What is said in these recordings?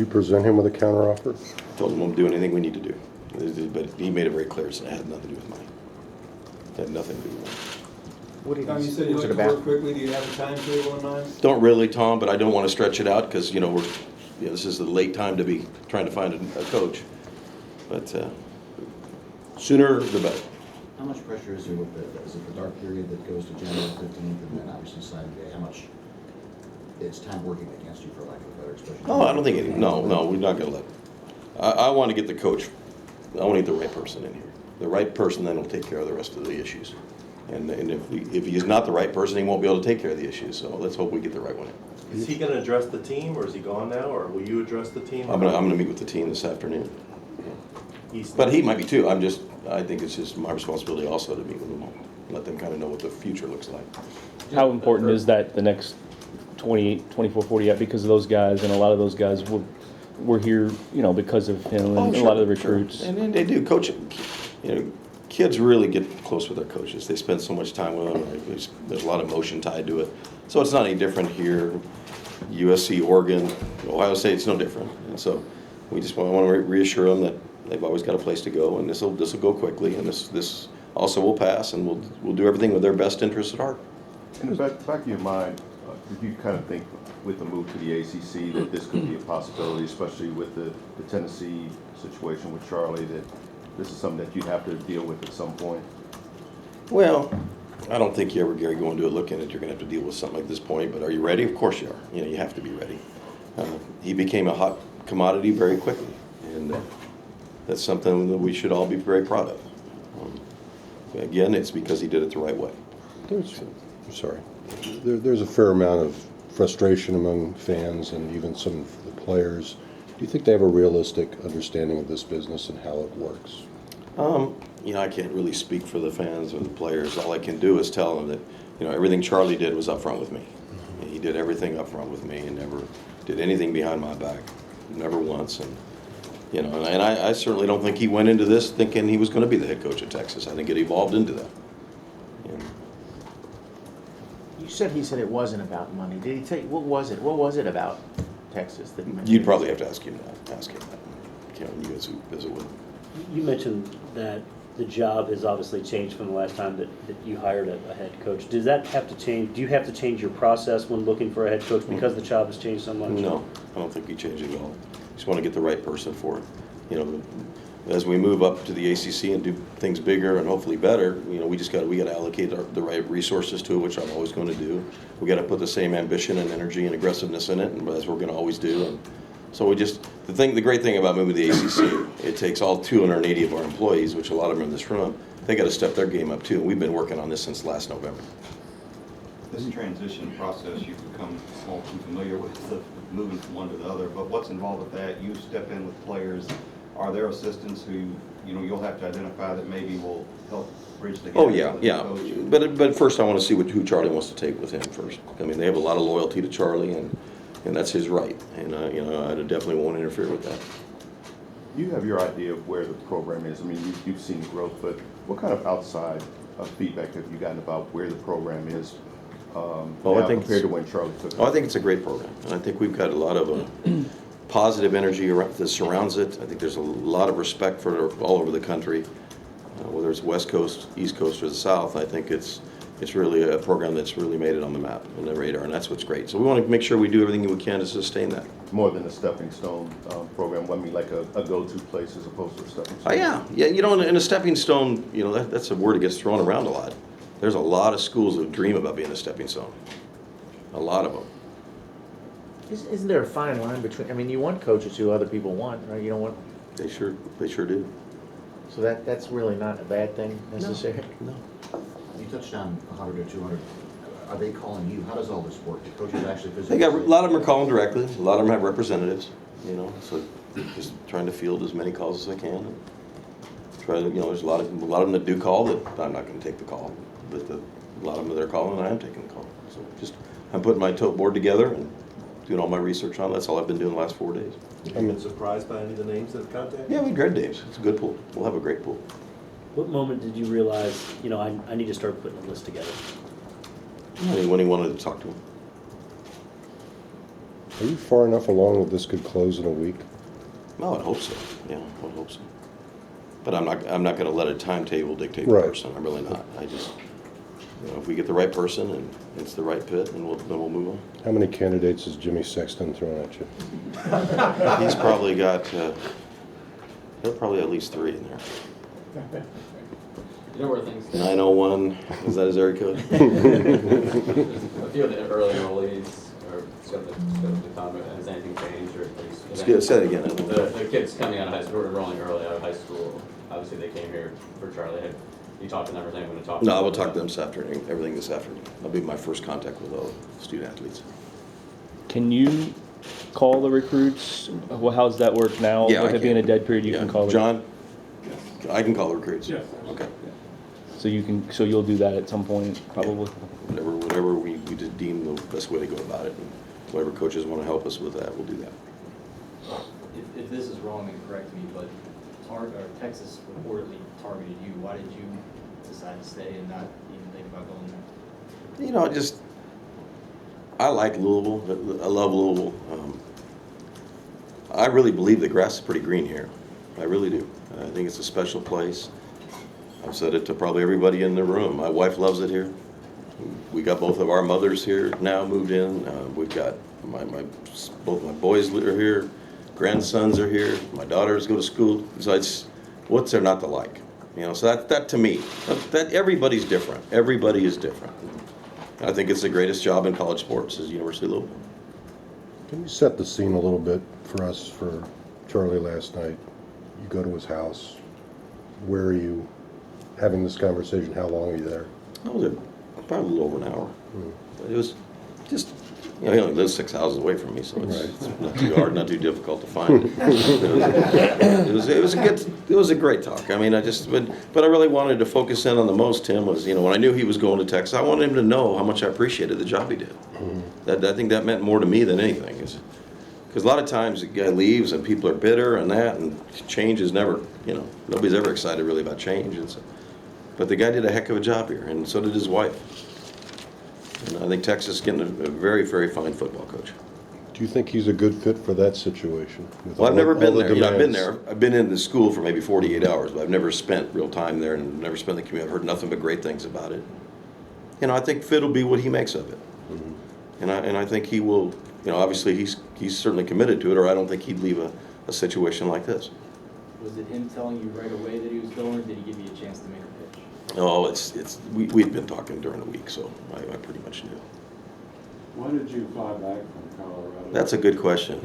You present him with a counteroffer? Told him we'll do anything we need to do. But he made it very clear, so it had nothing to do with money. It had nothing to do with money. What did Tom, you said you what's like it to about? work quickly. Do you have a timetable in mind? Don't really, Tom, but I don't want to stretch it out because, this is the late time to be trying to find a coach. But sooner the better. How much pressure is there with is it the dark period that goes to January 15th and then obviously signing day? How much it's time working against you, for lack of a better expression? Oh, I don't think no, we're not going to let. I want to get the coach. I want to get the right person in here. The right person, then will take care of the rest of the issues. And if he's not the right person, he won't be able to take care of the issues. So let's hope we get the right one in. Is he going to address the team, or is he gone now, or will you address the team? I'm gonna meet with the team this afternoon. He's But he might be too. I think it's just my responsibility also to meet with them all. Let them kind of know what the future looks like. How important is that the next 28, 24, 48? Because of those guys, and a lot of those guys were here, because of him, and a lot of the recruits. Sure. And they do. Kids really get close with their coaches. They spend so much time with them. There's a lot of emotion tied to it. So it's not any different here. USC, Oregon, Ohio State, it's no different. And so we just want to reassure them that they've always got a place to go, and this will go quickly, and this also will pass, and we'll do everything with their best interests at heart. In the back of your mind, did you kind of think with the move to the ACC that this could be a possibility, especially with the Tennessee situation with Charlie, that this is something that you'd have to deal with at some point? Well, I don't think you ever, Gary, go into it looking at you're going to have to deal with something like this point, but are you ready? Of course you are. You have to be ready. He became a hot commodity very quickly, and that's something that we should all be very proud of. Again, it's because he did it the right way. There's a fair amount of frustration among fans and even some of the players. Do you think they have a realistic understanding of this business and how it works? I can't really speak for the fans or the players. All I can do is tell them that, everything Charlie did was up front with me. He did everything up front with me and never did anything behind my back, never once. And I certainly don't think he went into this thinking he was going to be the head coach of Texas. I think it evolved into that. He said it wasn't about money. Did he tell you, what was it? What was it about Texas that he mentioned? You'd probably have to ask him that. Kevin, you as it would. You mentioned that the job has obviously changed from the last time that you hired a head coach. Does that have to change? Do you have to change your process when looking for a head coach because the job has changed so much? No, I don't think he changed it at all. Just want to get the right person for it. As we move up to the ACC and do things bigger and hopefully better, we got to allocate the right resources to it, which I'm always going to do. We got to put the same ambition and energy and aggressiveness in it, and as we're going to always do. And so the great thing about moving to the ACC, it takes all 280 of our employees, which a lot of them are in this room. They got to step their game up too. And we've been working on this since last November. This transition process you've become all too familiar with, the moving from one to the other, but what's involved with that? You step in with players. Are there assistants who, you'll have to identify that maybe will help bridge the gap? Oh, yeah. But first I want to see who Charlie wants to take with him first. They have a lot of loyalty to Charlie, and that's his right. And, I definitely won't interfere with that. You have your idea of where the program is. You've seen growth, but what kind of outside feedback have you gotten about where the program is I think compared to when Charlie took it? I think it's a great program, and I think we've got a lot of positive energy that surrounds it. I think there's a lot of respect for it all over the country, whether it's West Coast, East Coast, or the South. I think it's really a program that's really made it on the map and the radar, and that's what's great. So we want to make sure we do everything we can to sustain that. More than a stepping stone program, like a go-to place as opposed to a stepping stone. Yeah. In a stepping stone, that's a word that gets thrown around a lot. There's a lot of schools that dream about being a stepping stone. A lot of them. Isn't there a fine line between? You want coaches who other people want, right? You don't want. They sure do. So that's really not a bad thing necessarily. No. You touched on 100 or 200. Are they calling you? How does all this work? The coaches actually physically? A lot of them are calling directly. A lot of them have representatives. So just trying to field as many calls as I can. And there's a lot of them that do call that I'm not going to take the call, but a lot of them that are calling, and I am taking the call. So I'm putting my board together and doing all my research on it. That's all I've been doing the last 4 days. Have you been surprised by any of the names that have contacted? Yeah, we great names. It's a good pool. We'll have a great pool. What moment did you realize, I need to start putting a list together? When he wanted to talk to him. Are you far enough along that this could close in a week? Well, I hope so. Yeah, I would hope so. But I'm not going to let a timetable dictate the Right. person. I'm really not. I just, if we get the right person and it's the right fit, then we'll move on. How many candidates has Jimmy Sexton thrown at you? He's probably got, he'll probably at least 3 in there. You know where things stand? 901, is that his area code? A few of the early enrollees are scheduled to come. Has anything changed or Say that again. The kids coming out of high school, enrolling early out of high school, obviously they came here for Charlie. Have you talked to them or is anyone going to talk to them? No, I will talk to them this afternoon, everything this afternoon. That'll be my first contact with all student athletes. Can you call the recruits? Well, how's that work now? Yeah, With I it being a can. dead period, you Yeah. can call them? John, I can call the recruits. Yes. Okay. So you'll do that at some point, probably? Whatever we just deem the best way to go about it. And whatever coaches want to help us with that, we'll do that. If this is wrong, then correct me, but Texas reportedly targeted you. Why did you decide to stay and not even think about going there? You know, I like Louisville. I love Louisville. I really believe the grass is pretty green here. I really do. I think it's a special place. I've said it to probably everybody in the room. My wife loves it here. We got both of our mothers here now moved in. We've got both my boys are here. Grandsons are here. My daughters go to school. So what's there not to like? You know, so that to me, that everybody's different. Everybody is different. I think it's the greatest job in college sports is University of Louisville. Can you set the scene a little bit for us for Charlie last night? You go to his house. Where are you having this conversation? How long are you there? I was there probably a little over an hour. It was just, he only lives 6 houses away from me, so it's not too hard, not too difficult to find. It was a great talk. I mean, but I really wanted to focus in on the most, Tim, was, when I knew he was going to Texas, I wanted him to know how much I appreciated the job he did. I think that meant more to me than anything. Because a lot of times a guy leaves and people are bitter and change is never, nobody's ever excited really about change. But the guy did a heck of a job here, and so did his wife. And I think Texas is getting a very, very fine football coach. Do you think he's a good fit for that situation? Well, I've never been there. I've been demands? there. I've been in the school for maybe 48 hours, but I've never spent real time there and never spent the commute. I've heard nothing but great things about it. I think fit will be what he makes of it. And I think he will, obviously he's certainly committed to it, or I don't think he'd leave a situation like this. Was it him telling you right away that he was going, or did he give you a chance to make a pitch? Oh, we'd been talking during the week, so I pretty much knew. When did you fly back from Colorado? That's a good question.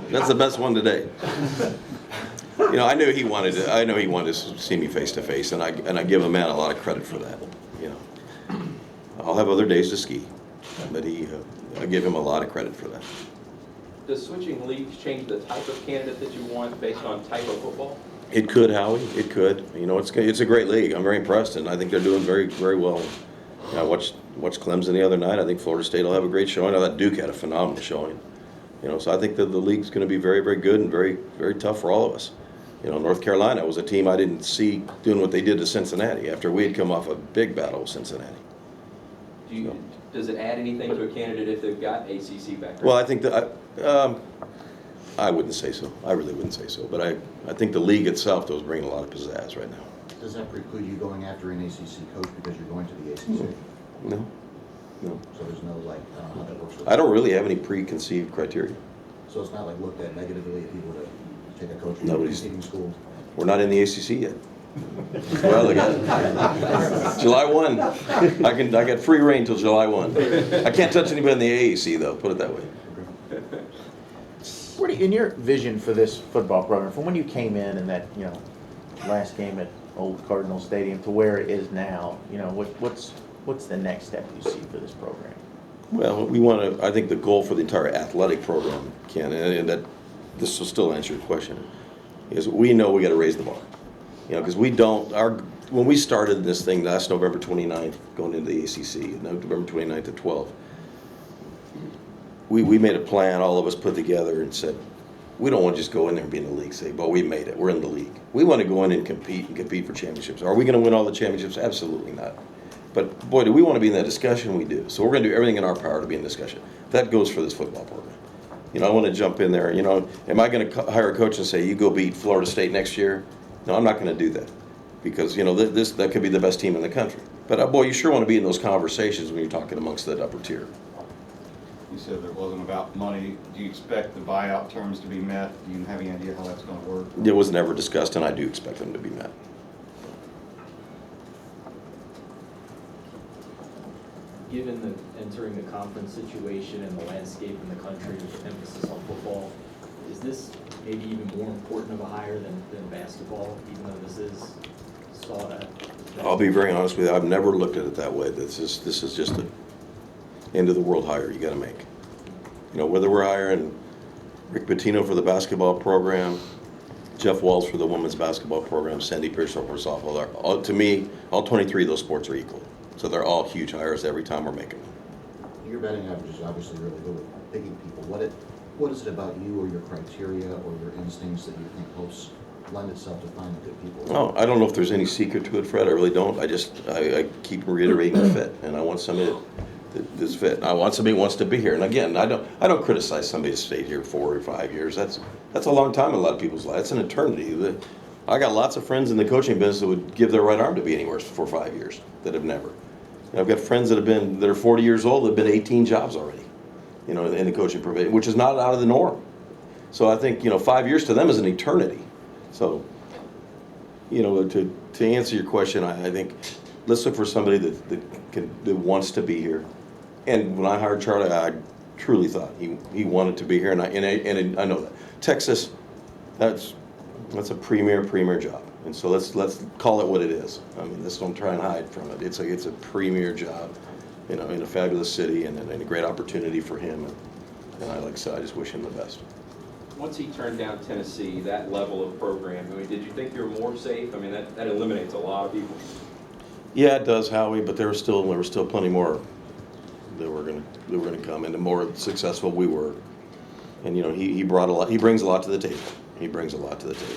That's the best one today. I knew he wanted to see me face to face, and I give a man a lot of credit for that. I'll have other days to ski, but I give him a lot of credit for that. Does switching leagues change the type of candidate that you want based on type of football? It could, Howie. It could. It's a great league. I'm very impressed, and I think they're doing very, very well. I watched Clemson the other night. I think Florida State will have a great showing. I thought Duke had a phenomenal showing. So I think that the league's going to be very, very good and very, very tough for all of us. North Carolina was a team I didn't see doing what they did to Cincinnati after we had come off a big battle with Cincinnati. Does it add anything to a candidate if they've got ACC background? Well, I think that I wouldn't say so. I really wouldn't say so. But I think the league itself, though, is bringing a lot of pizzazz right now. Does that preclude you going after an ACC coach because you're going to the ACC? No. So there's no, I don't know how that works. I don't really have any preconceived criteria. So it's not looked at negatively if you were to take a coach from Nobody's- competing schools? We're not in the ACC yet. Well, look at it. July 1. I got free reign till July 1. I can't touch anybody in the AAC, though, put it that way. In your vision for this football program, from when you came in and that, last game at Old Cardinal Stadium to where it is now, what's the next step you see for this program? Well, I think the goal for the entire athletic program, Ken, and that this will still answer your question, is we know we got to raise the bar. Because when we started this thing last November 29th, going into the ACC, November 29th to 12th, we made a plan, all of us put together and said, we don't want to just go in there and be in the league, say, well, we made it, we're in the league. We want to go in and compete for championships. Are we going to win all the championships? Absolutely not. But boy, do we want to be in that discussion? We do. So we're going to do everything in our power to be in discussion. That goes for this football program. You know, I want to jump in there. You know, am I going to hire a coach and say, you go beat Florida State next year? No, I'm not going to do that. Because, you know, that could be the best team in the country. But boy, you sure want to be in those conversations when you're talking amongst that upper tier. You said it wasn't about money. Do you expect the buyout terms to be met? Do you have any idea how that's going to work? It was never discussed, and I do expect them to be met. Given the entering the conference situation and the landscape in the country with emphasis on football, is this maybe even more important of a hire than basketball, even though this is sought at? I'll be very honest with you. I've never looked at it that way. This is just an end of the world hire you got to make. You know, whether we're hiring Rick Pitino for the basketball program, Jeff Walls for the women's basketball program, Sandy Pearson for softball. To me, all 23 of those sports are equal. So they're all huge hires every time we're making them. Your batting average is obviously really good with picking people. What is it about you or your criteria or your instincts that you think helps lend itself to finding good people? Oh, I don't know if there's any secret to it, Fred. I really don't. I keep reiterating the fit, and I want somebody that's fit. I want somebody who wants to be here. And again, I don't criticize somebody to stay here 4 or 5 years. That's a long time in a lot of people's lives. It's an eternity. I got lots of friends in the coaching business that would give their right arm to be anywhere for 5 years that have never. And I've got friends that are 40 years old that have been 18 jobs already, you know, in the coaching profession, which is not out of the norm. So I think, you know, 5 years to them is an eternity. So, you know, to answer your question, I think let's look for somebody that wants to be here. And when I hired Charlie, I truly thought he wanted to be here, and I know that Texas, that's a premier job. And so let's call it what it is. I mean, let's don't try and hide from it. It's a premier job, you know, in a fabulous city and a great opportunity for him. And like I said, I just wish him the best. Once he turned down Tennessee, that level of program, I mean, did you think you were more safe? I mean, that eliminates a lot of people. Yeah, it does, Howie, but there were still plenty more that were gonna come, and the more successful we were. And you know, he brings a lot to the table. He brings a lot to the table.